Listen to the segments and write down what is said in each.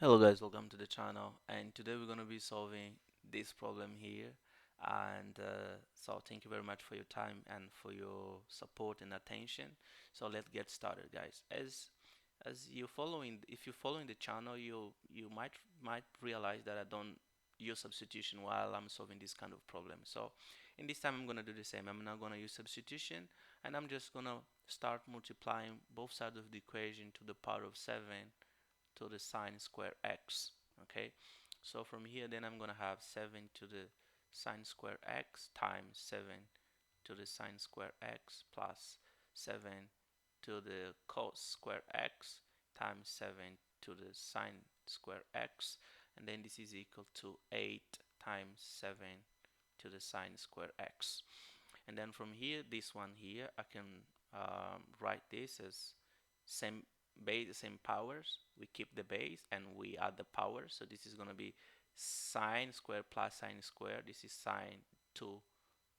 Hello guys, welcome to the channel, and today we're going to be solving this problem here. And thank you very much for your time and for your support and attention. So let's get started, guys. As you're following, if you're following the channel, you might realize that I don't use substitution while I'm solving this kind of problem. So in this time I'm going to do the same. I'm not going to use substitution, and I'm just going to start multiplying both sides of the equation to the power of 7 to the sine square x. Okay, so from here then I'm gonna have 7 to the sine square x times 7 to the sine square x plus 7 to the cos square x times 7 to the sine square x, and then this is equal to 8 times 7 to the sine square x. And then from here, this one here, I can write this as same base, same powers. We keep the base and we add the power. So this is going to be sine square plus sine square. This is sine 2.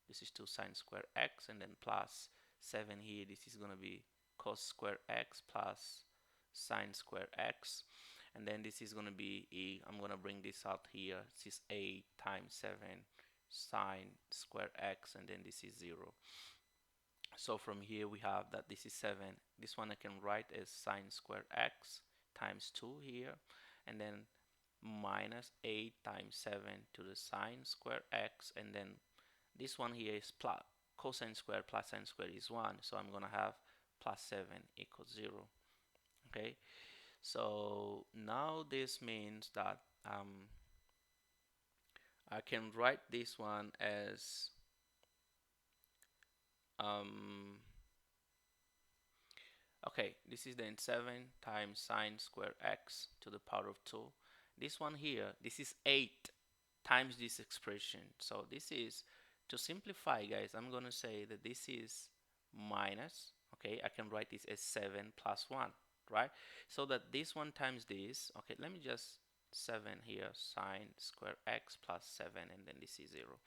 This is 2 sine square x, and then plus 7 here. This is going to be cos square x plus sine square x. And then this is going to be, I'm going to bring this out here. This is 8 times 7 sine square x, and then this is 0. So from here we have that this is 7. This one I can write as sine square x times 2 here, and then minus 8 times 7 to the sine square x, and then this one here is plus cosine square plus sine square is 1, so I'm gonna have plus 7 equals 0. Okay, so now this means that I can write this one as um, okay, this is then 7 times sine square x to the power of 2. This one here, this is 8 times this expression. So this is, to simplify guys, I'm going to say that this is minus, okay, I can write this as 7 plus 1, right? So that this one times this, okay, let me just 7 here, sine square x plus 7, and then this is 0.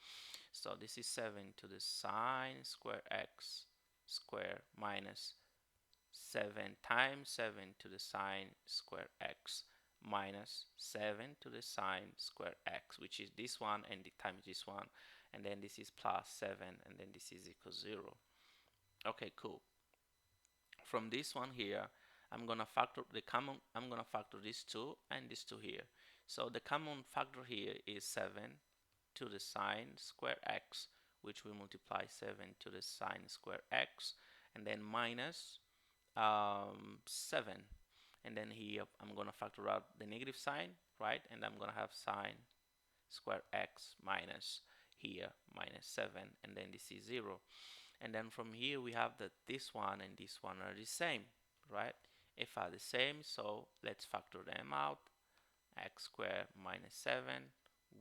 So this is 7 to the sine square x square minus 7 times 7 to the sine square x minus 7 to the sine square x, which is this one, and the times this one, and then this is plus 7, and then this is equal 0. Okay, cool. From this one here, I'm gonna factor this 2 and this 2 here. So the common factor here is 7 to the sine square x, which will multiply 7 to the sine square x, and then minus 7, and then here I'm gonna factor out the negative sign, right? And I'm gonna have sine square x minus here minus 7, and then this is 0. And then from here we have that this one and this one are the same, right? If are the same, so let's factor them out. X squared minus 7,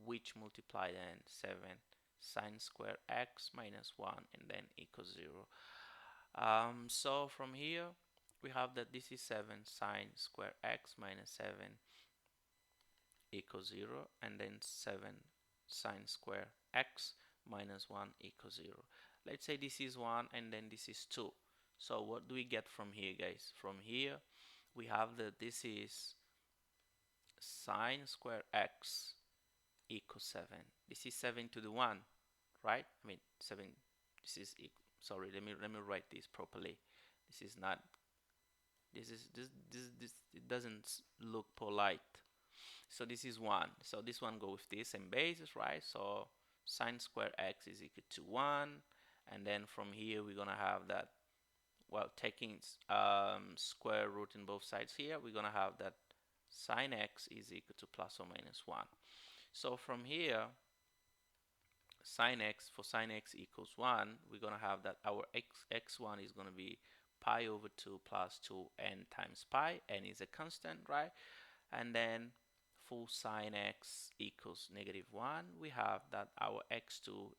which multiply then 7 sine square x minus 1, and then equals 0. So from here we have that this is 7 sine square x minus 7 equals 0, and then 7 sine square x minus 1 equals 0. Let's say this is 1 and then this is 2. So what do we get from here, guys? From here we have that this is sine square x equals 7. This is 7 to the 1, right? I mean 7, this is sorry, let me write this properly. This is not, this it doesn't look polite. So this is 1. So this one go with this same basis, right? So sine square x is equal to 1, and then from here we're gonna have that, well, taking square root in both sides here, we're gonna have that sine x is equal to plus or minus 1. So from here, sine x, for sine x equals 1, we're gonna have that our x1 is gonna be pi over 2 plus 2n times pi. N is a constant, right? And then for sine x equals negative 1, we have that our x2,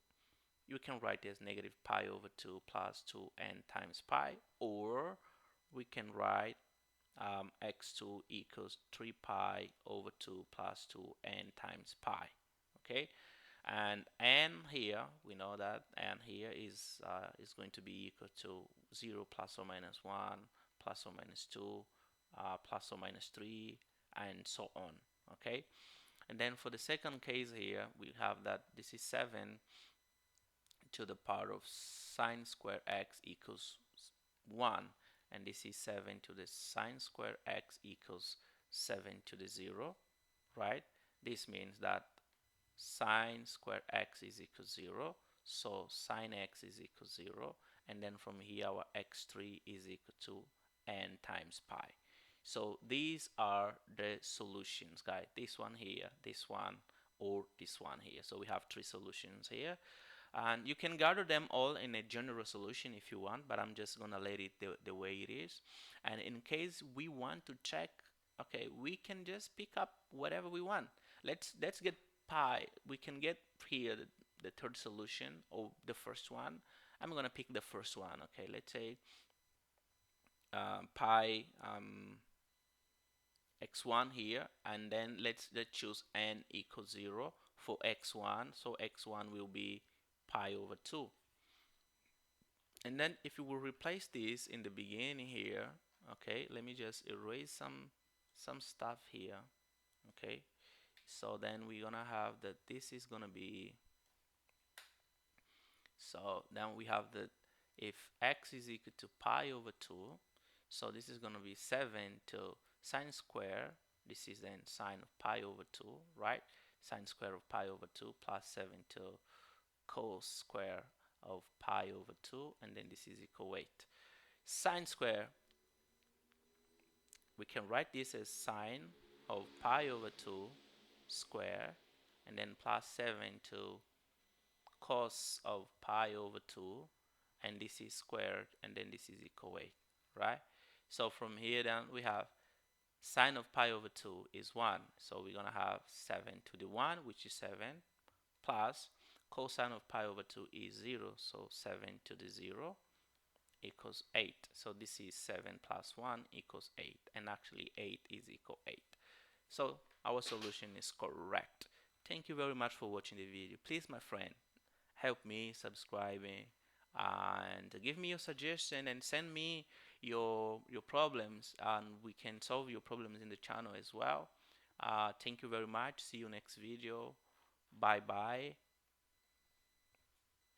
you can write as negative pi over 2 plus 2n times pi, or we can write x2 equals 3 pi over 2 plus 2n times pi. Okay, and n here, we know that n here is going to be equal to 0 plus or minus 1 plus or minus 2 plus or minus 3 and so on. Okay, and then for the second case here, we have that this is 7 to the power of sine square x equals 1, and this is 7 to the sine square x equals 7 to the 0, right? This means that sine square x is equal to 0, so sine x is equal to 0, and then from here our x3 is equal to n times pi. So these are the solutions, guys. This one here, this one, or this one here. So we have three solutions here, and you can gather them all in a general solution if you want, but I'm just gonna let it the way it is. And in case we want to check, okay, we can just pick up whatever we want. Let's get pi. We can get here the third solution or the first one. I'm gonna pick the first one. Okay, let's say pi x1 here, and then let's choose n equals 0 for x1. So x1 will be pi over 2. And then if you will replace this in the beginning here, okay, let me just erase some stuff here. Okay, so then we're gonna have that this is gonna be, so then we have that if x is equal to pi over 2, so this is gonna be 7 to sine square, this is then sine of pi over 2, right? Sine square of pi over 2 plus 7 to cos square of pi over 2, and then this is equal 8. Sine square, we can write this as sine of pi over 2 square, and then plus 7 to cos of pi over 2, and this is squared, and then this is equal 8, right? So from here down we have sine of pi over 2 is 1, so we're gonna have 7 to the 1, which is 7, plus cosine of pi over 2 is 0, so 7 to the 0 equals 8. So this is 7 plus 1 equals 8, and actually 8 is equal 8. So our solution is correct. Thank you very much for watching the video. Please, my friend, help me subscribing and give me your suggestion and send me your problems, and we can solve your problems in the channel as well. Thank you very much. See you next video. Bye bye.